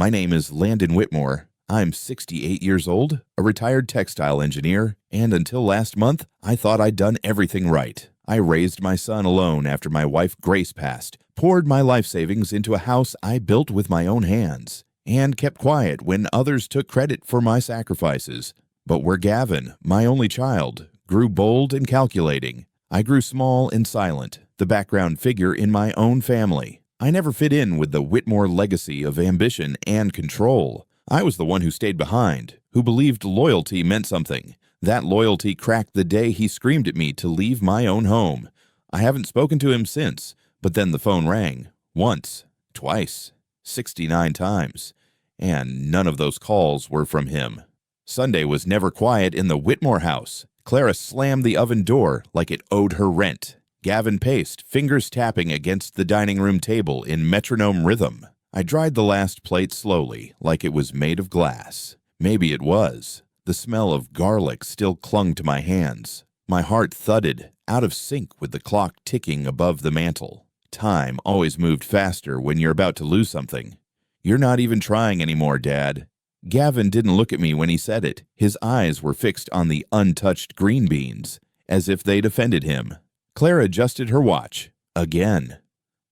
My name is Landon Whitmore. I'm 68 years old, a retired textile engineer, and until last month, I thought I'd done everything right. I raised my son alone after my wife Grace passed, poured my life savings into a house I built with my own hands, and kept quiet when others took credit for my sacrifices. But where Gavin, my only child, grew bold and calculating, I grew small and silent, the background figure in my own family. I never fit in with the Whitmore legacy of ambition and control. I was the one who stayed behind, who believed loyalty meant something. That loyalty cracked the day he screamed at me to leave my own home. I haven't spoken to him since, but then the phone rang. Once, twice, 69 times. And none of those calls were from him. Sunday was never quiet in the Whitmore house. Clara slammed the oven door like it owed her rent. Gavin paced, fingers tapping against the dining room table in metronome rhythm. I dried the last plate slowly, like it was made of glass. Maybe it was. The smell of garlic still clung to my hands. My heart thudded, out of sync with the clock ticking above the mantel. Time always moved faster when you're about to lose something. "You're not even trying anymore, Dad." Gavin didn't look at me when he said it. His eyes were fixed on the untouched green beans, as if they'd offended him. Clara adjusted her watch. Again.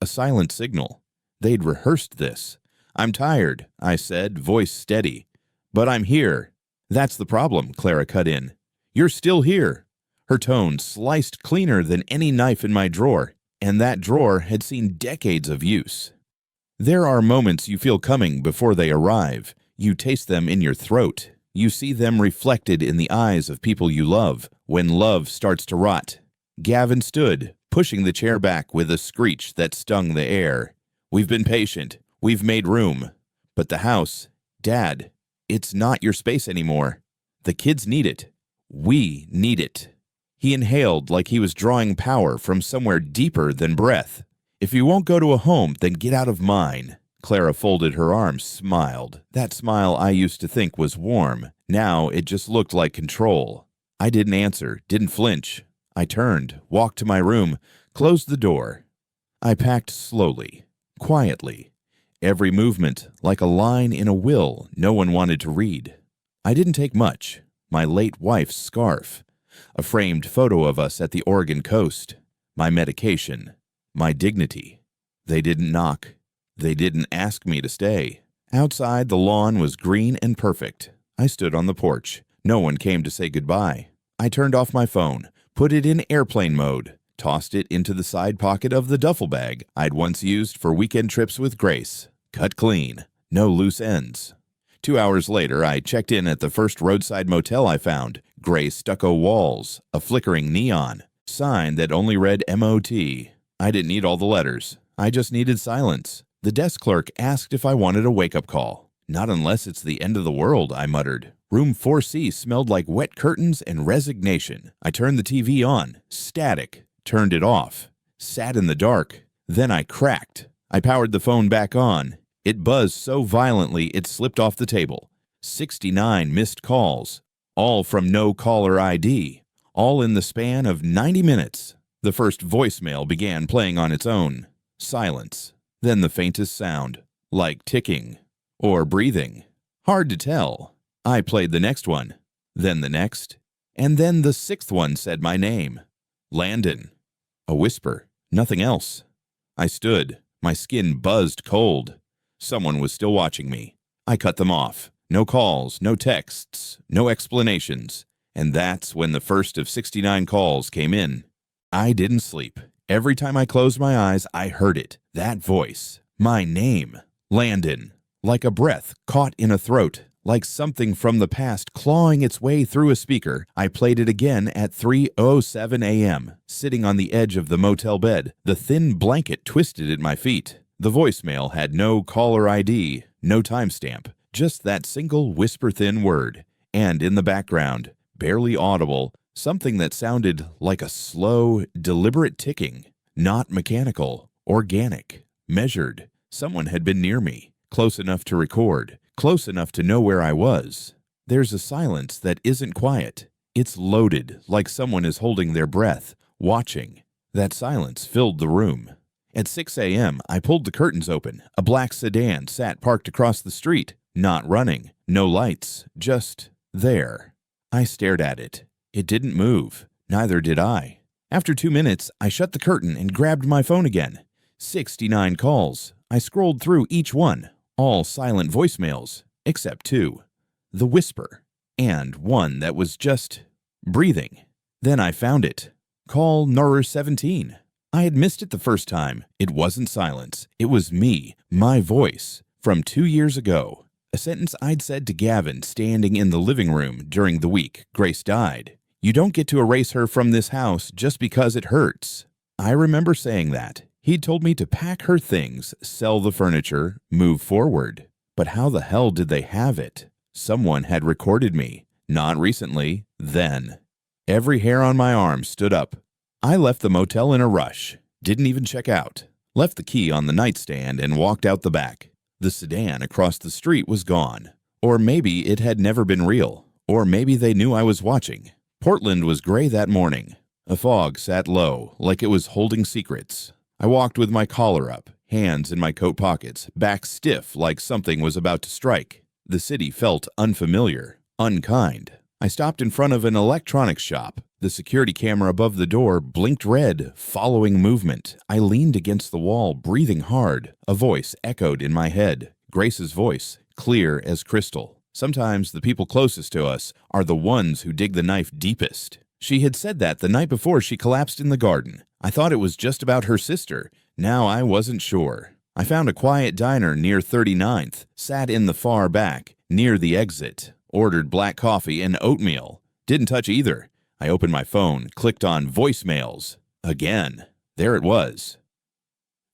A silent signal. They'd rehearsed this. "I'm tired," I said, voice steady. "But I'm here." "That's the problem," Clara cut in. "You're still here." Her tone sliced cleaner than any knife in my drawer, and that drawer had seen decades of use. There are moments you feel coming before they arrive. You taste them in your throat. You see them reflected in the eyes of people you love when love starts to rot. Gavin stood, pushing the chair back with a screech that stung the air. "We've been patient. We've made room. But the house, Dad, it's not your space anymore. The kids need it. We need it." He inhaled like he was drawing power from somewhere deeper than breath. "If you won't go to a home, then get out of mine." Clara folded her arms, smiled. That smile I used to think was warm. Now it just looked like control. I didn't answer, didn't flinch. I turned, walked to my room, closed the door. I packed slowly, quietly. Every movement like a line in a will no one wanted to read. I didn't take much. My late wife's scarf. A framed photo of us at the Oregon coast. My medication. My dignity. They didn't knock. They didn't ask me to stay. Outside, the lawn was green and perfect. I stood on the porch. No one came to say goodbye. I turned off my phone, put it in airplane mode, tossed it into the side pocket of the duffel bag I'd once used for weekend trips with Grace. Cut clean. No loose ends. 2 hours later, I checked in at the first roadside motel I found. Gray stucco walls, a flickering neon, sign that only read MOT. I didn't need all the letters. I just needed silence. The desk clerk asked if I wanted a wake-up call. "Not unless it's the end of the world," I muttered. Room 4C smelled like wet curtains and resignation. I turned the TV on. Static. Turned it off. Sat in the dark. Then I cracked. I powered the phone back on. It buzzed so violently it slipped off the table. 69 missed calls. All from no caller ID. All in the span of 90 minutes. The first voicemail began playing on its own. Silence. Then the faintest sound, like ticking or breathing. Hard to tell. I played the next one, then the next, and then the sixth one said my name. Landon. A whisper, nothing else. I stood, my skin buzzed cold. Someone was still watching me. I cut them off. No calls, no texts, no explanations. And that's when the first of 69 calls came in. I didn't sleep. Every time I closed my eyes, I heard it. That voice. My name. Landon. Like a breath caught in a throat. Like something from the past clawing its way through a speaker. I played it again at 3:07 a.m., sitting on the edge of the motel bed, the thin blanket twisted at my feet. The voicemail had no caller ID, no timestamp, just that single whisper-thin word. And in the background, barely audible, something that sounded like a slow, deliberate ticking, not mechanical, organic, measured. Someone had been near me, close enough to record, close enough to know where I was. There's a silence that isn't quiet. It's loaded, like someone is holding their breath, watching. That silence filled the room. At 6 a.m., I pulled the curtains open. A black sedan sat parked across the street, not running, no lights, just there. I stared at it. It didn't move. Neither did I. After 2 minutes, I shut the curtain and grabbed my phone again. 69 calls. I scrolled through each one, all silent voicemails, except 2. The whisper, and one that was just breathing. Then I found it. Call number 17. I had missed it the first time. It wasn't silence. It was me, my voice, from 2 years ago. A sentence I'd said to Gavin standing in the living room during the week Grace died. You don't get to erase her from this house just because it hurts. I remember saying that. He'd told me to pack her things, sell the furniture, move forward. But how the hell did they have it? Someone had recorded me. Not recently, then. Every hair on my arm stood up. I left the motel in a rush. Didn't even check out. Left the key on the nightstand and walked out the back. The sedan across the street was gone. Or maybe it had never been real. Or maybe they knew I was watching. Portland was gray that morning. A fog sat low, like it was holding secrets. I walked with my collar up, hands in my coat pockets, back stiff like something was about to strike. The city felt unfamiliar, unkind. I stopped in front of an electronics shop. The security camera above the door blinked red, following movement. I leaned against the wall, breathing hard. A voice echoed in my head. Grace's voice, clear as crystal. Sometimes the people closest to us are the ones who dig the knife deepest. She had said that the night before she collapsed in the garden. I thought it was just about her sister. Now I wasn't sure. I found a quiet diner near 39th, sat in the far back, near the exit, ordered black coffee and oatmeal. Didn't touch either. I opened my phone, clicked on voicemails. Again. There it was.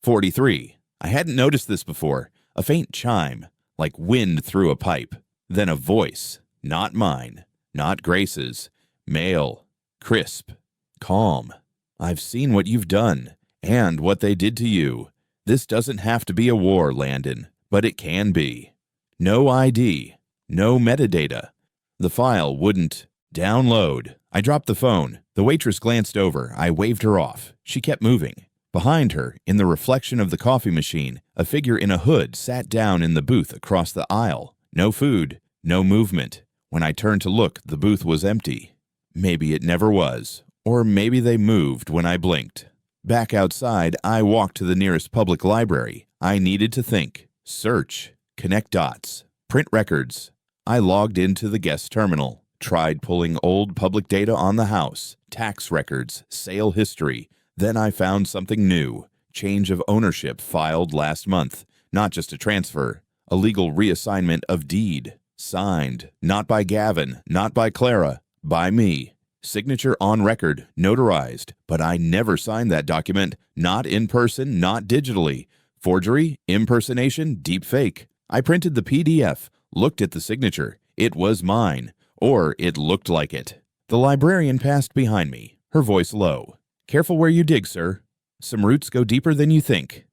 43. I hadn't noticed this before. A faint chime, like wind through a pipe. Then a voice. Not mine. Not Grace's. Male. Crisp. Calm. I've seen what you've done, and what they did to you. This doesn't have to be a war, Landon, but it can be. No ID. No metadata. The file wouldn't download. I dropped the phone. The waitress glanced over. I waved her off. She kept moving. Behind her, in the reflection of the coffee machine, a figure in a hood sat down in the booth across the aisle. No food, no movement. When I turned to look, the booth was empty. Maybe it never was. Or maybe they moved when I blinked. Back outside, I walked to the nearest public library. I needed to think, search, connect dots, print records. I logged into the guest terminal, tried pulling old public data on the house, tax records, sale history. Then I found something new, change of ownership filed last month, not just a transfer, a legal reassignment of deed, signed, not by Gavin, not by Clara, by me. Signature on record, notarized, but I never signed that document, not in person, not digitally. Forgery, impersonation, deep fake. I printed the PDF, looked at the signature. It was mine, or it looked like it. The librarian passed behind me, her voice low. Careful where you dig, sir. Some roots go deeper than you think.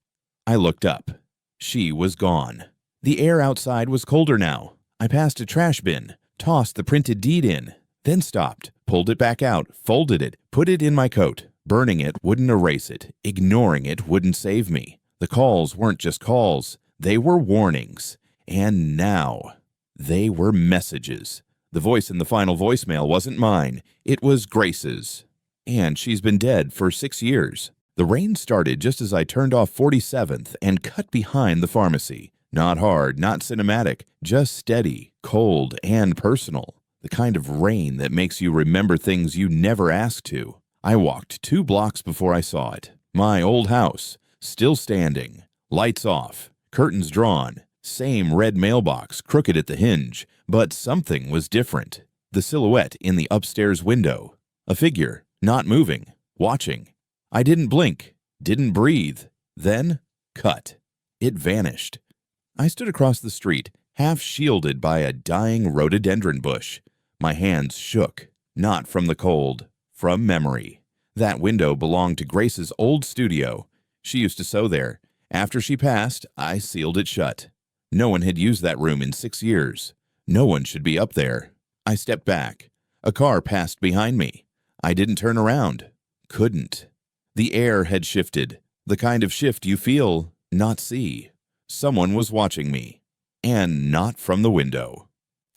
I looked up. She was gone. The air outside was colder now. I passed a trash bin, tossed the printed deed in, then stopped, pulled it back out, folded it, put it in my coat. Burning it wouldn't erase it. Ignoring it wouldn't save me. The calls weren't just calls. They were warnings. And now, they were messages. The voice in the final voicemail wasn't mine. It was Grace's. And she's been dead for 6 years. The rain started just as I turned off 47th and cut behind the pharmacy. Not hard, not cinematic, just steady, cold, and personal. The kind of rain that makes you remember things you never asked to. I walked 2 blocks before I saw it. My old house, still standing, lights off, curtains drawn, same red mailbox, crooked at the hinge, but something was different. The silhouette in the upstairs window. A figure, not moving, watching. I didn't blink, didn't breathe. Then, cut. It vanished. I stood across the street, half shielded by a dying rhododendron bush. My hands shook, not from the cold, from memory. That window belonged to Grace's old studio. She used to sew there. After she passed, I sealed it shut. No one had used that room in 6 years. No one should be up there. I stepped back. A car passed behind me. I didn't turn around. Couldn't. The air had shifted. The kind of shift you feel, not see. Someone was watching me. And not from the window.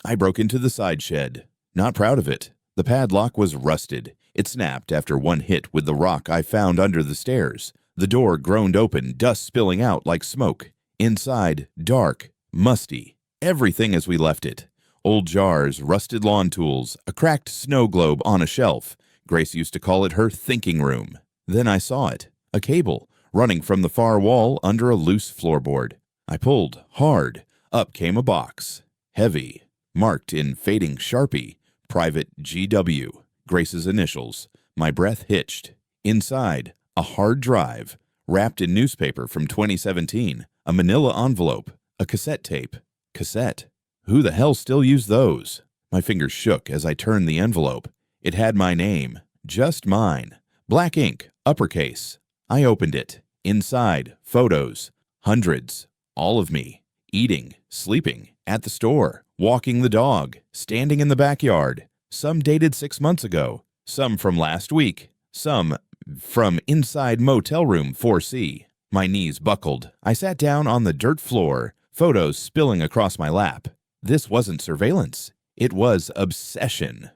I broke into the side shed. Not proud of it. The padlock was rusted. It snapped after one hit with the rock I found under the stairs. The door groaned open, dust spilling out like smoke. Inside, dark, musty. Everything as we left it. Old jars, rusted lawn tools, a cracked snow globe on a shelf. Grace used to call it her thinking room. Then I saw it. A cable, running from the far wall under a loose floorboard. I pulled, hard. Up came a box. Heavy. Marked in fading Sharpie. Private GW. Grace's initials. My breath hitched. Inside, a hard drive. Wrapped in newspaper from 2017. A manila envelope. A cassette tape. Cassette. Who the hell still used those? My fingers shook as I turned the envelope. It had my name. Just mine. Black ink. Uppercase. I opened it. Inside, photos. Hundreds. All of me. Eating. Sleeping. At the store. Walking the dog. Standing in the backyard. Some dated 6 months ago. Some from last week. Some from inside motel room 4C. My knees buckled. I sat down on the dirt floor. Photos spilling across my lap. This wasn't surveillance. It was obsession.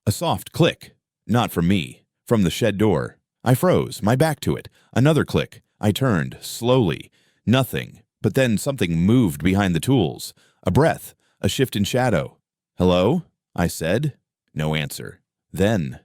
A soft click. Not from me. From the shed door. I froze, my back to it. Another click. I turned, slowly. Nothing. But then something moved behind the tools. A breath. A shift in shadow. "Hello?" I said. No answer. Then,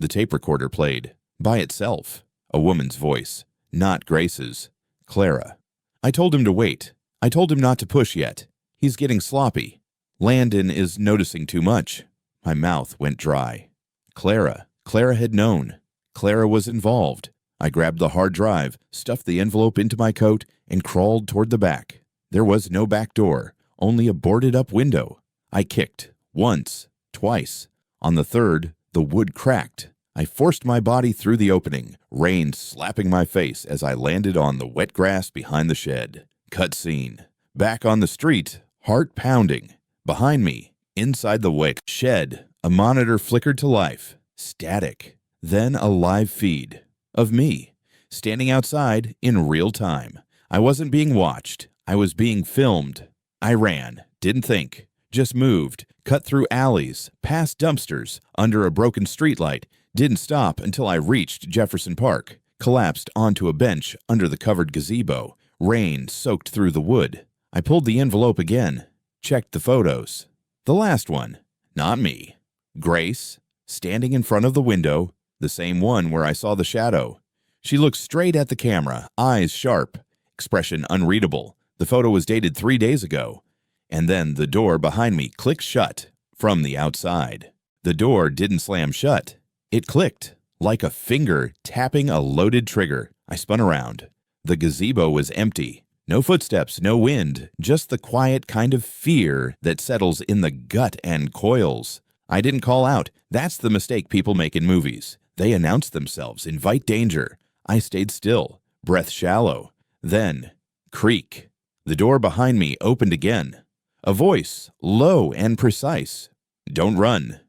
the tape recorder played. By itself. A woman's voice. Not Grace's. Clara. I told him to wait. I told him not to push yet. He's getting sloppy. Landon is noticing too much. My mouth went dry. Clara. Clara had known. Clara was involved. I grabbed the hard drive, stuffed the envelope into my coat, and crawled toward the back. There was no back door, only a boarded-up window. I kicked. Once. Twice. On the third, the wood cracked. I forced my body through the opening, rain slapping my face as I landed on the wet grass behind the shed. Cutscene. Back on the street, heart pounding. Behind me, inside the wet shed, a monitor flickered to life. Static. Then a live feed. Of me. Standing outside in real time. I wasn't being watched. I was being filmed. I ran. Didn't think. Just moved. Cut through alleys. Past dumpsters. Under a broken streetlight. Didn't stop until I reached Jefferson Park. Collapsed onto a bench under the covered gazebo. Rain soaked through the wood. I pulled the envelope again. Checked the photos. The last one. Not me. Grace. Standing in front of the window. The same one where I saw the shadow. She looked straight at the camera, eyes sharp, expression unreadable. The photo was dated 3 days ago. And then the door behind me clicked shut from the outside. The door didn't slam shut. It clicked, like a finger tapping a loaded trigger. I spun around. The gazebo was empty. No footsteps, no wind, just the quiet kind of fear that settles in the gut and coils. I didn't call out. That's the mistake people make in movies. They announce themselves, invite danger. I stayed still, breath shallow. Then, creak. The door behind me opened again. A voice, low and precise. Don't run.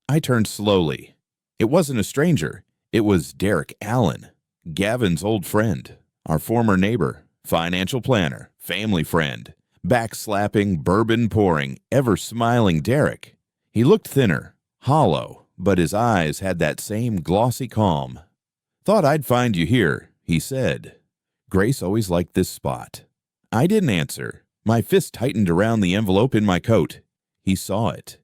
I turned slowly. It wasn't a stranger. It was Derek Allen, Gavin's old friend, our former neighbor, financial planner, family friend, backslapping, bourbon pouring, ever smiling Derek. He looked thinner, hollow, but his eyes had that same glossy calm. "Thought I'd find you here," he said. Grace always liked this spot. I didn't answer. My fist tightened around the envelope in my coat. He saw it.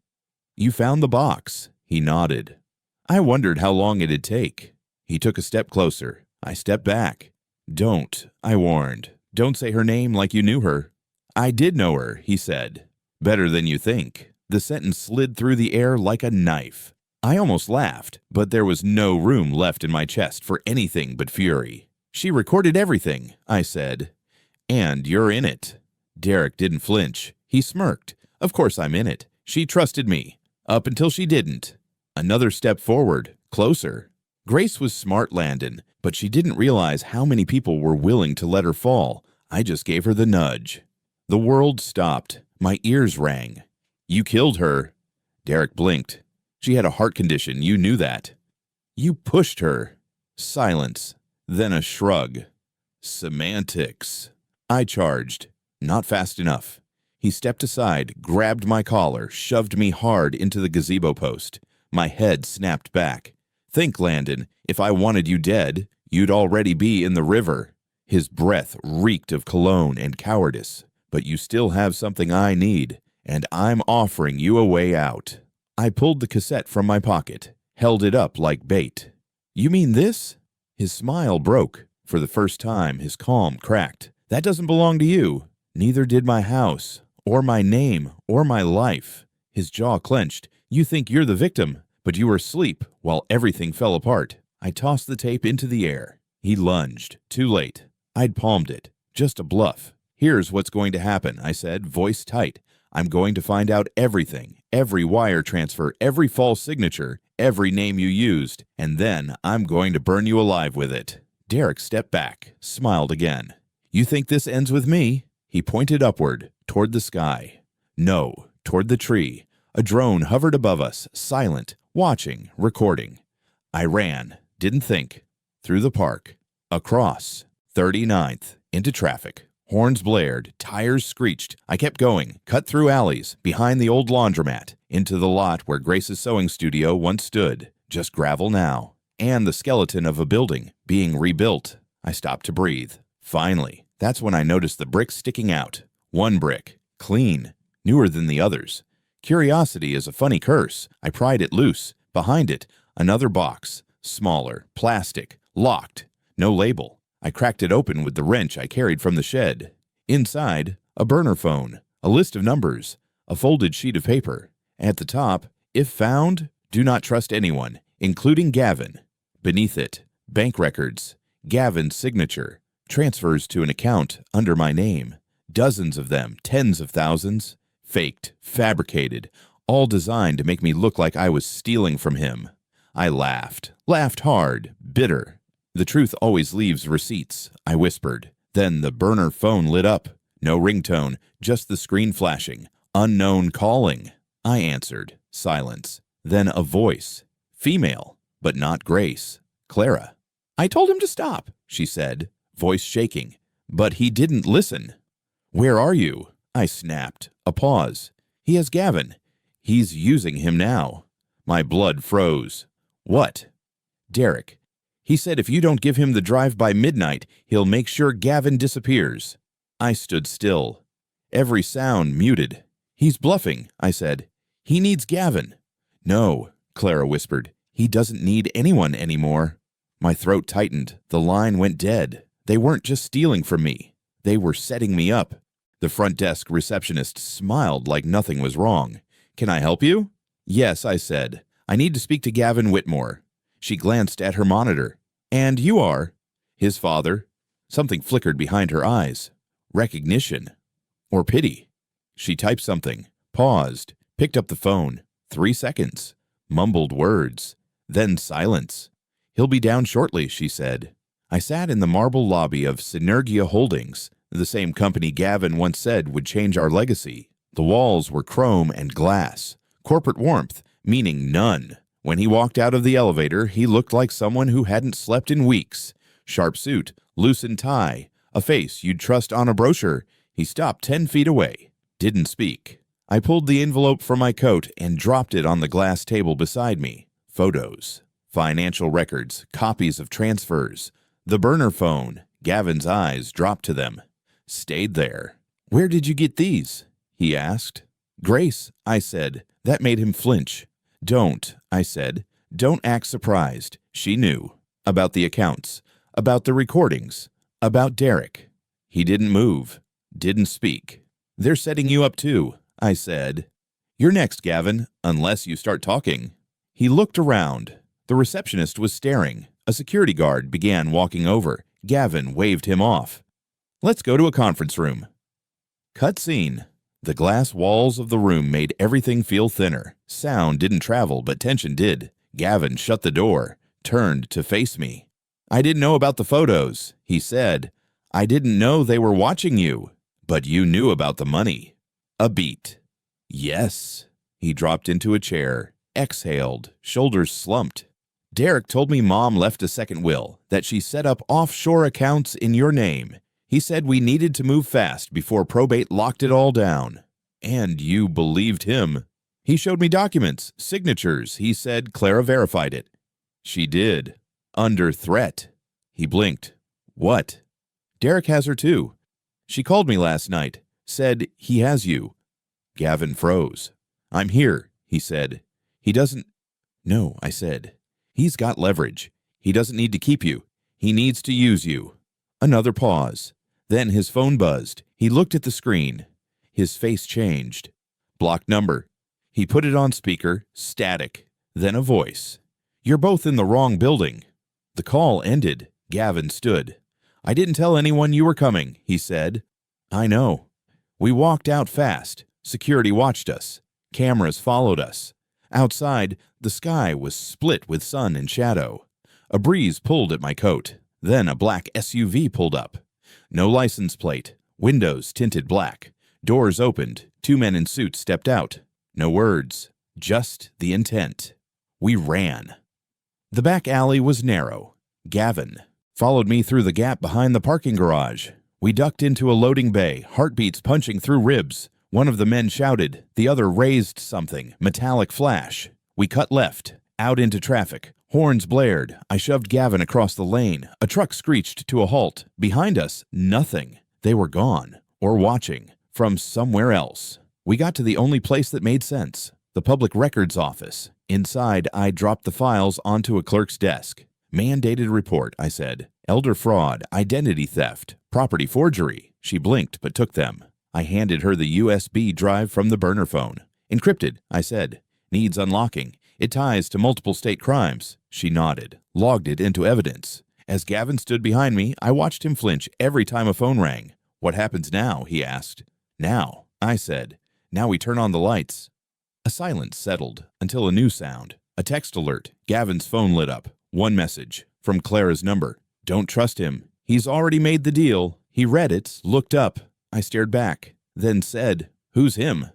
"You found the box," he nodded. I wondered how long it'd take. He took a step closer. I stepped back. "Don't," I warned. "Don't say her name like you knew her." "I did know her," he said. "Better than you think." The sentence slid through the air like a knife. I almost laughed, but there was no room left in my chest for anything but fury. "She recorded everything," I said. "And you're in it." Derek didn't flinch. He smirked. "Of course I'm in it. She trusted me. Up until she didn't." Another step forward, closer. Grace was smart, Landon, but she didn't realize how many people were willing to let her fall. I just gave her the nudge. The world stopped. My ears rang. "You killed her." Derek blinked. "She had a heart condition, you knew that." "You pushed her." Silence, then a shrug. Semantics. I charged. Not fast enough. He stepped aside, grabbed my collar, shoved me hard into the gazebo post. My head snapped back. Think, Landon, if I wanted you dead, you'd already be in the river. His breath reeked of cologne and cowardice. But you still have something I need, and I'm offering you a way out. I pulled the cassette from my pocket, held it up like bait. You mean this? His smile broke. For the first time, his calm cracked. That doesn't belong to you. Neither did my house, or my name, or my life. His jaw clenched. You think you're the victim, but you were asleep while everything fell apart. I tossed the tape into the air. He lunged. Too late. I'd palmed it. Just a bluff. Here's what's going to happen, I said, voice tight. I'm going to find out everything, every wire transfer, every false signature, every name you used, and then I'm going to burn you alive with it. Derek stepped back, smiled again. You think this ends with me? He pointed upward, toward the sky. No, toward the tree. A drone hovered above us, silent, watching, recording. I ran, didn't think. Through the park, across, 39th, into traffic. Horns blared, tires screeched. I kept going, cut through alleys, behind the old laundromat, into the lot where Grace's sewing studio once stood, just gravel now, and the skeleton of a building being rebuilt. I stopped to breathe. Finally, that's when I noticed the bricks sticking out. One brick, clean, newer than the others. Curiosity is a funny curse. I pried it loose. Behind it, another box, smaller, plastic, locked, no label. I cracked it open with the wrench I carried from the shed. Inside, a burner phone, a list of numbers, a folded sheet of paper. At the top, if found, do not trust anyone, including Gavin. Beneath it, bank records, Gavin's signature, transfers to an account under my name. Dozens of them, tens of thousands. Faked, fabricated, all designed to make me look like I was stealing from him. I laughed hard, bitter. The truth always leaves receipts, I whispered. Then the burner phone lit up. No ringtone, just the screen flashing. Unknown calling. I answered. Silence. Then a voice. Female, but not Grace. Clara. I told him to stop, she said, voice shaking. But he didn't listen. Where are you? I snapped. A pause. He has Gavin. He's using him now. My blood froze. What? Derek. He said if you don't give him the drive by midnight, he'll make sure Gavin disappears. I stood still. Every sound muted. He's bluffing, I said. He needs Gavin. No, Clara whispered. He doesn't need anyone anymore. My throat tightened. The line went dead. They weren't just stealing from me. They were setting me up. The front desk receptionist smiled like nothing was wrong. Can I help you? Yes, I said. I need to speak to Gavin Whitmore. She glanced at her monitor. And you are? His father. Something flickered behind her eyes. Recognition. Or pity. She typed something, paused, picked up the phone. 3 seconds. Mumbled words. Then silence. He'll be down shortly, she said. I sat in the marble lobby of Synergia Holdings, the same company Gavin once said would change our legacy. The walls were chrome and glass. Corporate warmth, meaning none. When he walked out of the elevator, he looked like someone who hadn't slept in weeks. Sharp suit, loosened tie, a face you'd trust on a brochure. He stopped 10 feet away. Didn't speak. I pulled the envelope from my coat and dropped it on the glass table beside me. Photos, financial records, copies of transfers. The burner phone. Gavin's eyes dropped to them. Stayed there. Where did you get these? He asked. Grace, I said. That made him flinch. Don't, I said. Don't act surprised. She knew. About the accounts. About the recordings. About Derek. He didn't move. Didn't speak. They're setting you up too, I said. You're next, Gavin, unless you start talking. He looked around. The receptionist was staring. A security guard began walking over. Gavin waved him off. Let's go to a conference room. Cut scene. The glass walls of the room made everything feel thinner. Sound didn't travel, but tension did. Gavin shut the door, turned to face me. I didn't know about the photos, he said. I didn't know they were watching you. But you knew about the money. A beat. Yes. He dropped into a chair, exhaled, shoulders slumped. Derek told me Mom left a second will, that she set up offshore accounts in your name. He said we needed to move fast before probate locked it all down. And you believed him. He showed me documents, signatures. He said Clara verified it. She did. Under threat. He blinked. What? Derek has her too. She called me last night. Said he has you. Gavin froze. I'm here, he said. He doesn't... No, I said. He's got leverage. He doesn't need to keep you. He needs to use you. Another pause. Then his phone buzzed. He looked at the screen. His face changed. Blocked number. He put it on speaker, static. Then a voice. You're both in the wrong building. The call ended. Gavin stood. I didn't tell anyone you were coming, he said. I know. We walked out fast. Security watched us. Cameras followed us. Outside, the sky was split with sun and shadow. A breeze pulled at my coat. Then a black SUV pulled up. No license plate. Windows tinted black. Doors opened. 2 men in suits stepped out. No words. Just the intent. We ran. The back alley was narrow. Gavin followed me through the gap behind the parking garage. We ducked into a loading bay, heartbeats punching through ribs. One of the men shouted. The other raised something, metallic flash. We cut left, out into traffic. Horns blared. I shoved Gavin across the lane. A truck screeched to a halt. Behind us, nothing. They were gone, or watching, from somewhere else. We got to the only place that made sense, the public records office. Inside, I dropped the files onto a clerk's desk. Mandated report, I said. Elder fraud, identity theft, property forgery. She blinked but took them. I handed her the USB drive from the burner phone. Encrypted, I said. Needs unlocking. It ties to multiple state crimes. She nodded. Logged it into evidence. As Gavin stood behind me, I watched him flinch every time a phone rang. What happens now? He asked. Now, I said. Now we turn on the lights. A silence settled until a new sound. A text alert. Gavin's phone lit up. One message. From Clara's number. Don't trust him. He's already made the deal. He read it, looked up. I stared back, then said, Who's him?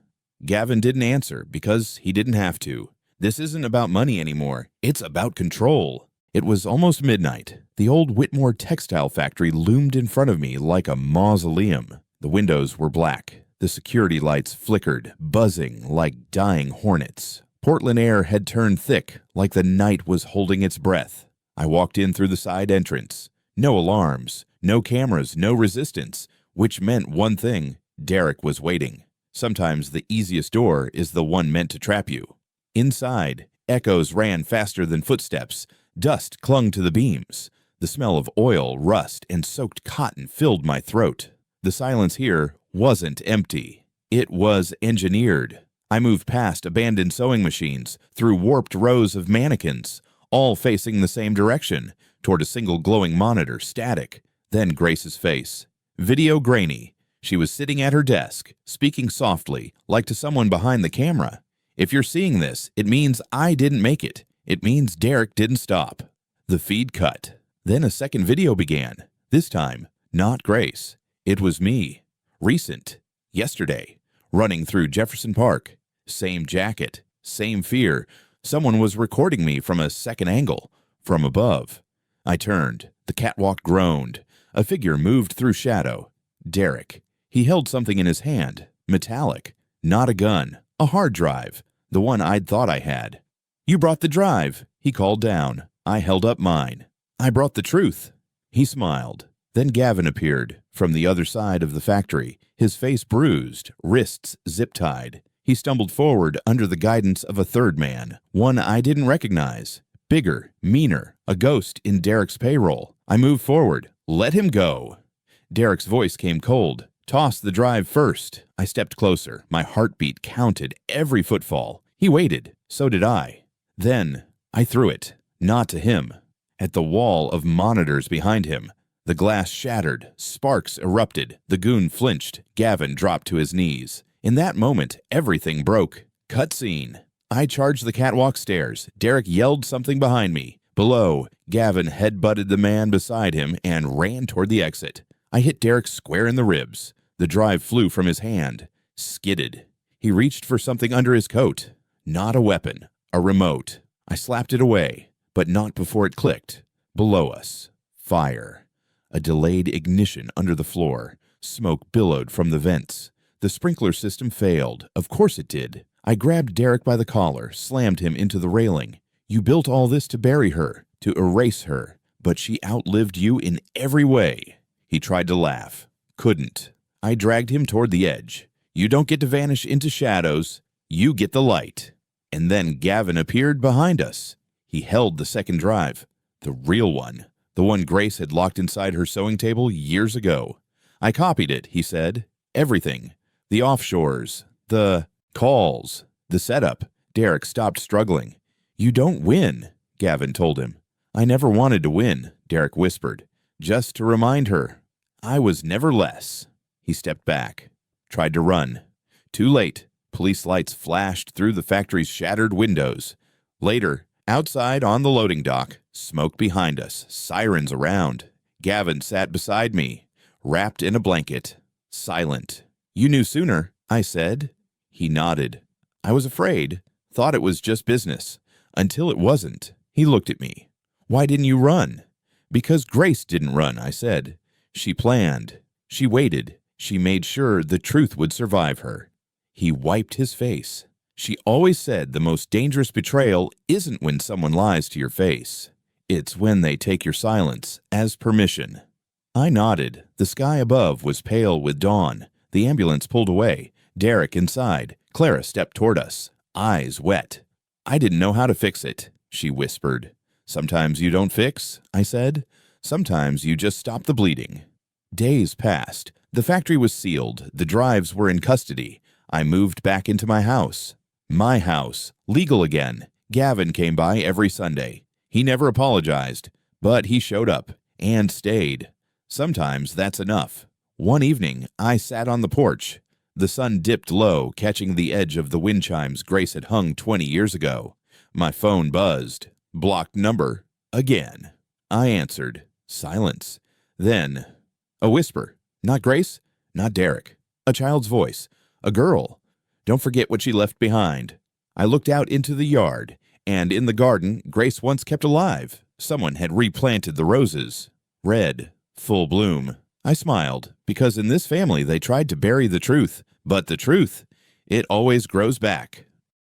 Gavin didn't answer because he didn't have to. This isn't about money anymore. It's about control. It was almost midnight. The old Whitmore textile factory loomed in front of me like a mausoleum. The windows were black. The security lights flickered, buzzing like dying hornets. Portland air had turned thick, like the night was holding its breath. I walked in through the side entrance. No alarms, no cameras, no resistance, which meant one thing. Derek was waiting. Sometimes the easiest door is the one meant to trap you. Inside, echoes ran faster than footsteps. Dust clung to the beams. The smell of oil, rust, and soaked cotton filled my throat. The silence here wasn't empty. It was engineered. I moved past abandoned sewing machines, through warped rows of mannequins, all facing the same direction, toward a single glowing monitor, static. Then Grace's face. Video grainy. She was sitting at her desk, speaking softly, like to someone behind the camera. If you're seeing this, it means I didn't make it. It means Derek didn't stop. The feed cut. Then a second video began. This time, not Grace. It was me. Recent. Yesterday. Running through Jefferson Park. Same jacket. Same fear. Someone was recording me from a second angle. From above. I turned. The catwalk groaned. A figure moved through shadow. Derek. He held something in his hand. Metallic. Not a gun. A hard drive. The one I'd thought I had. You brought the drive. He called down. I held up mine. I brought the truth. He smiled. Then Gavin appeared from the other side of the factory, his face bruised, wrists zip-tied. He stumbled forward under the guidance of a third man, one I didn't recognize. Bigger, meaner, a ghost in Derek's payroll. I moved forward. Let him go. Derek's voice came cold. Toss the drive first. I stepped closer. My heartbeat counted every footfall. He waited. So did I. Then I threw it. Not to him. At the wall of monitors behind him. The glass shattered. Sparks erupted. The goon flinched. Gavin dropped to his knees. In that moment, everything broke. Cutscene. I charged the catwalk stairs. Derek yelled something behind me. Below, Gavin headbutted the man beside him and ran toward the exit. I hit Derek square in the ribs. The drive flew from his hand. Skidded. He reached for something under his coat. Not a weapon. A remote. I slapped it away. but not before it clicked. Below us, fire. A delayed ignition under the floor. Smoke billowed from the vents. The sprinkler system failed. Of course it did. I grabbed Derek by the collar, slammed him into the railing. You built all this to bury her, to erase her, but she outlived you in every way. He tried to laugh. Couldn't. I dragged him toward the edge. You don't get to vanish into shadows. You get the light. And then Gavin appeared behind us. He held the second drive. The real one. The one Grace had locked inside her sewing table years ago. I copied it, he said. Everything. The offshores. The calls. The setup. Derek stopped struggling. You don't win, Gavin told him. I never wanted to win, Derek whispered. Just to remind her. I was never less. He stepped back. Tried to run. Too late. Police lights flashed through the factory's shattered windows. Later, outside on the loading dock, smoke behind us, sirens around. Gavin sat beside me, wrapped in a blanket, silent. You knew sooner, I said. He nodded. I was afraid, thought it was just business, until it wasn't. He looked at me. Why didn't you run? Because Grace didn't run, I said. She planned. She waited. She made sure the truth would survive her. He wiped his face. She always said the most dangerous betrayal isn't when someone lies to your face. It's when they take your silence as permission. I nodded. The sky above was pale with dawn. The ambulance pulled away. Derek inside. Clara stepped toward us, eyes wet. I didn't know how to fix it, she whispered. Sometimes you don't fix, I said. Sometimes you just stop the bleeding. Days passed. The factory was sealed. The drives were in custody. I moved back into my house. My house, legal again. Gavin came by every Sunday. He never apologized, but he showed up and stayed. Sometimes that's enough. One evening, I sat on the porch. The sun dipped low, catching the edge of the wind chimes Grace had hung 20 years ago. My phone buzzed. Blocked number. Again. I answered. Silence. Then, a whisper. Not Grace, not Derek. A child's voice. A girl. Don't forget what she left behind. I looked out into the yard, and in the garden Grace once kept alive. Someone had replanted the roses. Red. Full bloom. I smiled, because in this family they tried to bury the truth. But the truth, it always grows back.